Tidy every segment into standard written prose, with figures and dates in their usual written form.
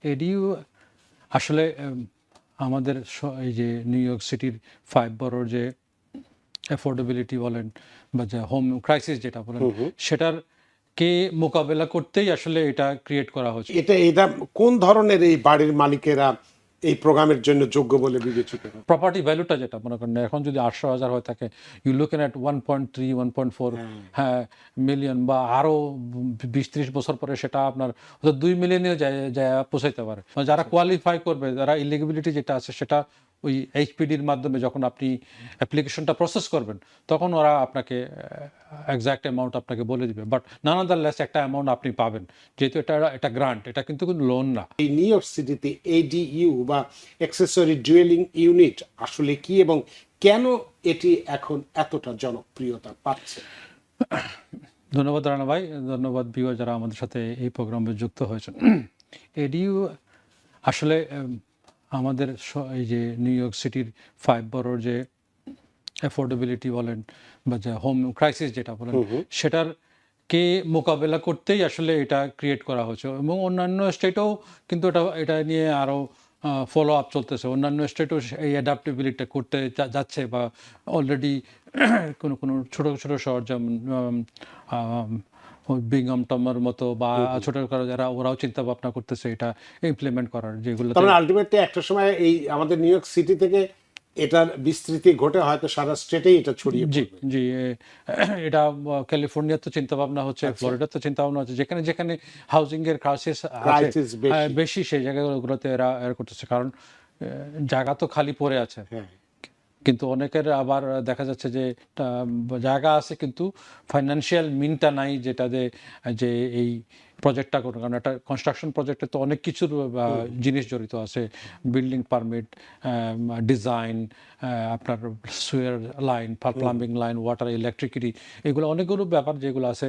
এডিইউ আসলে আমাদের এই যে নিউ ইয়র্ক সিটির 5 বরোর যে অ্যাফোর্ডেবিলিটি বলেন বা যে হোম ক্রাইসিস যেটা বলেন সেটার কে মোকাবেলা করতেই আসলে এটা ক্রিয়েট করা হয়েছে। এটা কোন ধরনের এই বাড়ির মালিকেরা এই প্রোগ্রামের জন্য যোগ্য বলে বিবেচিত? প্রপার্টি ভ্যালুটা যেটা মনে করেন এখন যদি 800,000 হয়ে থাকে, ইউ লুকেন অ্যাট 1.3 1.4 হ্যাঁ মিলিয়ন, বা আরো 20-30 বছর পরে সেটা আপনার 2 মিলিয়নেও যায় পৌঁছাইতে পারে। যারা কোয়ালিফাই করবে, যারা ইলিজিবিলিটি যেটা আছে সেটা ওই এইচপিডির মাধ্যমে যখন আপনি অ্যাপ্লিকেশনটা প্রসেস করবেন তখন ওরা আপনাকে এক্সাক্ট অ্যামাউন্ট আপনাকে বলে দিবে, বাট নানাদারলেস একটা অ্যামাউন্ট আপনি পাবেন, যেহেতু এটা গ্রান্ট, এটা কিন্তু লোন না। এই নিউ ইয়র্ক সিটিতে এডিইউ বা অ্যাক্সেসরি ডুয়েলিং ইউনিট আসলে কি এবং কেন এটি এখন এতটা জনপ্রিয়তা পাচ্ছে? ধন্যবাদ রানা ভাই, ধন্যবাদ ভিউয়ার যারা আমাদের সাথে এই প্রোগ্রামে যুক্ত হয়েছেন। এডিইউ আসলে আমাদের এই যে নিউ ইয়র্ক সিটির 5 বরোর যে অ্যাফোর্ডেবিলিটি বলেন বা যে হোম ক্রাইসিস যেটা বলেন সেটার কে মোকাবেলা করতেই আসলে এটা ক্রিয়েট করা হয়েছে, এবং অন্যান্য স্টেটেও কিন্তু এটা নিয়ে আরও ফলো আপ চলতেছে। অন্যান্য স্টেটও এই অ্যাডাপ্টেবিলিটি করতে যাচ্ছে, বা অলরেডি কোনো কোনো ছোটো ছোটো শহর যেমন বিংহামটমের মতো বা ছোট যারা ওরাও চিন্তা ভাবনা করতেছে এটা ইমপ্লিমেন্ট করার, যেগুলো আলটিমেটলি একটা সময় এই আমাদের নিউ ইয়র্ক সিটি থেকে এটার বিস্তৃতি ঘটে হয়তো সারা স্টেটেই এটা ছড়িয়ে জি জি এটা ক্যালিফোর্নিয়ার তো চিন্তা ভাবনা হচ্ছে, ফ্লোরিডার তো চিন্তা ভাবনা হচ্ছে, যেখানে যেখানে হাউজিং এর ক্রাইসিস বেশি সেই জায়গাগুলোতে এরা করতেছে, কারণ জায়গা তো খালি পড়ে আছে। কিন্তু অনেকের আবার দেখা যাচ্ছে যে জায়গা আছে কিন্তু ফাইন্যান্সিয়াল মিনটা নাই, যেটা যে এই প্রজেক্টটা করুন। কারণ একটা কনস্ট্রাকশন প্রজেক্টে তো অনেক কিছুর জিনিস জড়িত আছে, বিল্ডিং পারমিট, ডিজাইন, আপনার sour line, plumbing line, water, electricity, এগুলো অনেকগুলো ব্যাপার যেগুলো আছে,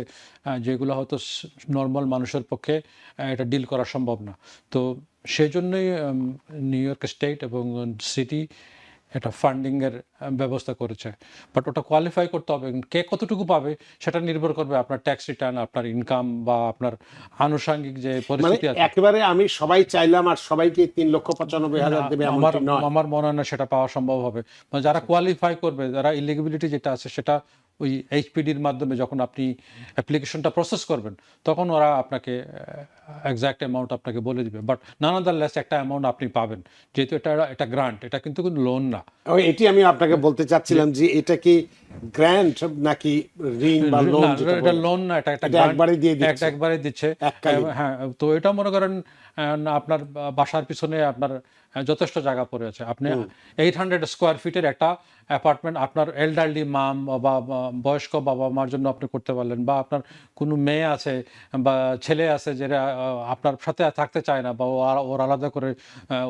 যেগুলো হয়তো নর্মাল মানুষের পক্ষে এটা ডিল করা সম্ভব না। তো সেই জন্যই নিউ ইয়র্ক স্টেট এবং সিটি একটা ফান্ডিংয়ের ব্যবস্থা করেছে, বাট ওটা কোয়ালিফাই করতে হবে। কে কতটুকু পাবে সেটা নির্ভর করবে আপনার ট্যাক্স রিটার্ন, আপনার ইনকাম বা আপনার আনুষঙ্গিক যে পরিস্থিতি আছে। একেবারে আমি সবাই চাইলাম আর সবাইকে 3,95,000 দেবে আমার মনে হয় না সেটা পাওয়া সম্ভব হবে। যারা কোয়ালিফাই করবে, যারা ইলিজিবিলিটি যেটা আছে সেটা ওই এইচপিডির মাধ্যমে যখন আপনি অ্যাপ্লিকেশনটা প্রসেস করবেন তখন ওরা আপনাকে এক্সাক্ট অ্যামাউন্ট আপনাকে বলে দিবে, বাট নানাদারলেস একটা অ্যামাউন্ট আপনি পাবেন, যেহেতু এটা গ্রান্ট, এটা কিন্তু লোন না। এটি আমি আপনাকে বলতে চাচ্ছিলাম যে এটা কি গ্র্যান্ট নাকি ঋণ বা লোন? এটা লোন না, এটা একবারে দিচ্ছে। হ্যাঁ, তো এটা মনে করেন আপনার বাসার পিছনে আপনার যথেষ্ট জায়গা পড়ে আছে, আপনি 800 স্কোয়ার ফিটের একটা অ্যাপার্টমেন্ট আপনার এল্ডারলি মাম বা বয়স্ক বাবা মার জন্য আপনি করতে পারলেন, বা আপনার কোনো মেয়ে আছে বা ছেলে আছে যেটা আপনার সাথে থাকতে চায় না, বা ওর আলাদা করে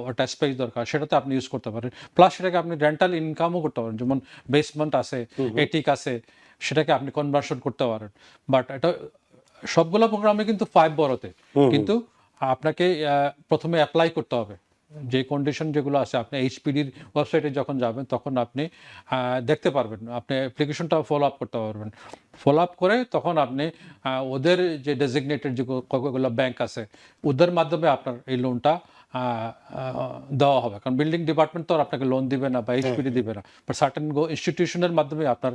ওটা স্পেস দরকার, সেটাতে আপনি ইউজ করতে পারেন। প্লাস সেটাকে আপনি রেন্টাল ইনকামও করতে পারেন, যেমন বেসমেন্ট আছে, এটিক আছে, সেটাকে আপনি কনভার্সন করতে পারেন। বাট এটা সবগুলো প্রোগ্রামে কিন্তু 5 বড়তে, কিন্তু আপনাকে প্রথমে অ্যাপ্লাই করতে হবে যে কন্ডিশন যেগুলো আছে। আপনি এইচপিডির ওয়েবসাইটে যখন যাবেন তখন আপনি দেখতে পারবেন, আপনি অ্যাপ্লিকেশনটা ফলো আপ করতে পারবেন। ফলো আপ করে তখন আপনি ওদের যে ডেজিগনেটেড যে কতগুলো ব্যাংক আছে ওদের মাধ্যমে আপনার এই লোনটা দেওয়া হবে, কারণ বিল্ডিং ডিপার্টমেন্ট তো আর আপনাকে লোন দিবে না বা এইচপিডি দিবে না, বাট সার্টেন ইনস্টিটিউশনের মাধ্যমে আপনার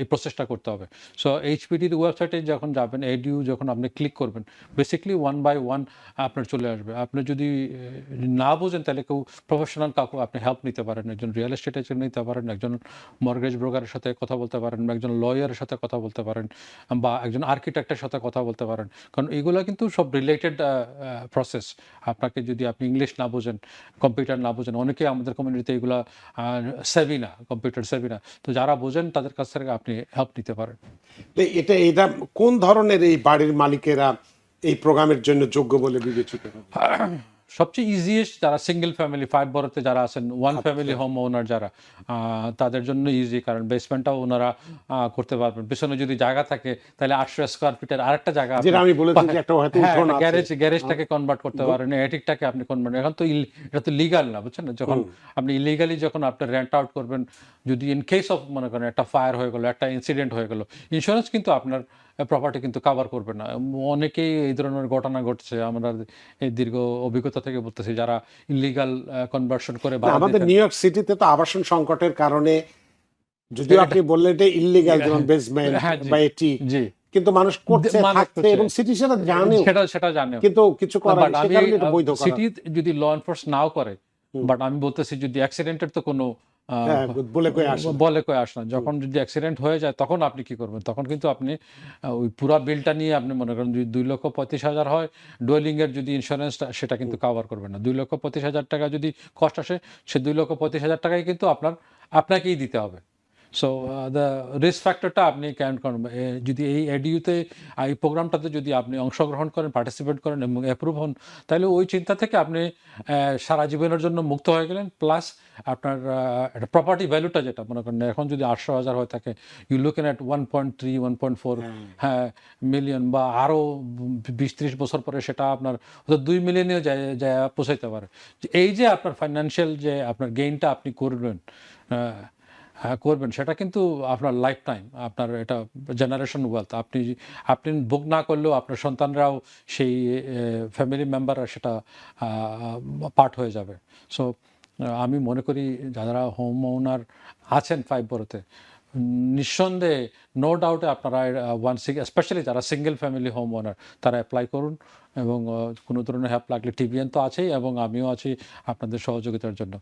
এই প্রসেসটা করতে হবে। সো এইচপিডির ওয়েবসাইটে যখন যাবেন, এডিইউ যখন আপনি ক্লিক করবেন, বেসিক্যালি 1 বাই 1 আপনার চলে আসবে। আপনি যদি না বুঝেন তাহলে কেউ প্রফেশনাল কাউকে আপনি হেল্প নিতে পারেন, একজন রিয়েল এস্টেট এজেন্ট নিতে পারেন, একজন মর্গেজ ব্রোকারের সাথে কথা বলতে পারেন, একজন লয়ারের সাথে কথা বলতে পারেন, বা একজন আর্কিটেক্টের সাথে কথা বলতে পারেন, কারণ এগুলো কিন্তু সব রিলেটেড প্রসেস। আপনাকে যদি আপনি ইংলিশ না বোঝেন, কম্পিউটার না বোঝেন, অনেকে আমাদের কমিউনিটিতে এগুলো সেভি না, কম্পিউটার সেভি না, তো যারা বোঝেন তাদের কাছ থেকে আপনি হেল্প নিতে পারেন। এটা কোন ধরনের এই বাড়ির মালিকেরা এই প্রোগ্রামের জন্য যোগ্য বলে বিবেচিত? সবচেয়ে ইজিয়েস্ট যারা সিঙ্গেল ফ্যামিলি 5 বড়তে যারা আছেন, ওয়ান ফ্যামিলি হোম ওনার যারা, তাদের জন্য ইজি, কারণ বেসমেন্টটাও ওনারা করতে পারবেন। পিছনে যদি জায়গা থাকে তাহলে 800 স্কোয়ার ফিটের আরেকটা জায়গা, আমি বলেছি যে একটা হয়তো গ্যারেজটাকে কনভার্ট করতে পারেন, এটিকটাকে আপনি কনভার্ট, এখন তো এটা তো লিগাল না, বুঝছেন না? যখন আপনি ইলিগালি যখন আপনি রেন্ট আউট করবেন, যদি ইন কেস অফ মনে করেন একটা ফায়ার হয়ে গেলো, একটা ইনসিডেন্ট হয়ে গেলো, ইন্স্যুরেন্স কিন্তু আপনার প্রপার্টি কিন্তু কভার করবে না। অনেকেই এই ধরনের ঘটনা ঘটছে, আমরা এই দীর্ঘ অভিজ্ঞতা থেকে বলতেছি, যারা ইলিগাল কনভার্সন করে না, আমাদের নিউ ইয়র্ক সিটিতে তো আবাসন সংকটের কারণে, যদিও আপনি বললেন এটা ইল্লিগাল, যেমন বেসমেন্ট বা এটি, কিন্তু মানুষ করছে, থাকছে এবং সিটি সেটা জানে, সেটা জানে, কিন্তু কিছু করে না, সে কারণে এটা বৈধ করা। সিটি যদি ল এনফোর্স নাও করে, বাট আমি বলতেছি যদি অ্যাক্সিডেন্টের তো কোনো বলে কয়ে আসে না, যখন যদি অ্যাক্সিডেন্ট হয়ে যায় তখন আপনি কি করবেন? তখন কিন্তু আপনি ওই পুরো বিলটা নিয়ে আপনি মনে করেন যদি 2,35,000 হয় ডোয়েলিং এর যদি ইন্স্যুরেন্সটা, সেটা কিন্তু কভার করবে না। 2,25,000 টাকা যদি কষ্ট আসে, সে 2,25,000 টাকাই কিন্তু আপনাকেই দিতে হবে। সো দ্য রিস্ক ফ্যাক্টরটা আপনি কাউন্ট করেন। যদি এই এডিইউতে, এই প্রোগ্রামটাতে যদি আপনি অংশগ্রহণ করেন, পার্টিসিপেট করেন এবং অ্যাপ্রুভ হন, তাহলে ওই চিন্তা থেকে আপনি সারা জীবনের জন্য মুক্ত হয়ে গেলেন। প্লাস আপনার একটা প্রপার্টি ভ্যালুটা, যেটা মনে করেন এখন যদি 800,000 হয়ে থাকে, ইউ লুকেন অ্যাট 1.3, 1.4 মিলিয়ন, বা আরও 20-30 বছর পরে সেটা আপনার 2 মিলিয়নেও যায় পৌঁছাইতে পারে। এই যে আপনার ফাইন্যান্সিয়াল যে আপনার গেইনটা আপনি করবেন, সেটা কিন্তু আপনার লাইফ টাইম, আপনার এটা জেনারেশন ওয়েলথ। আপনি ভোগ না করলেও আপনার সন্তানরাও সেই ফ্যামিলি মেম্বাররা সেটা পার্ট হয়ে যাবে। সো আমি মনে করি যারা হোম ওনার আছেন 5 বরোতে, নিঃসন্দেহে নো ডাউটে আপনারা স্পেশালি যারা সিঙ্গেল ফ্যামিলি হোম ওনার, তারা অ্যাপ্লাই করুন। এবং কোনো ধরনের হেল্প লাগলে টিভিএন তো আছেই, এবং আমিও আছি আপনাদের সহযোগিতার জন্য।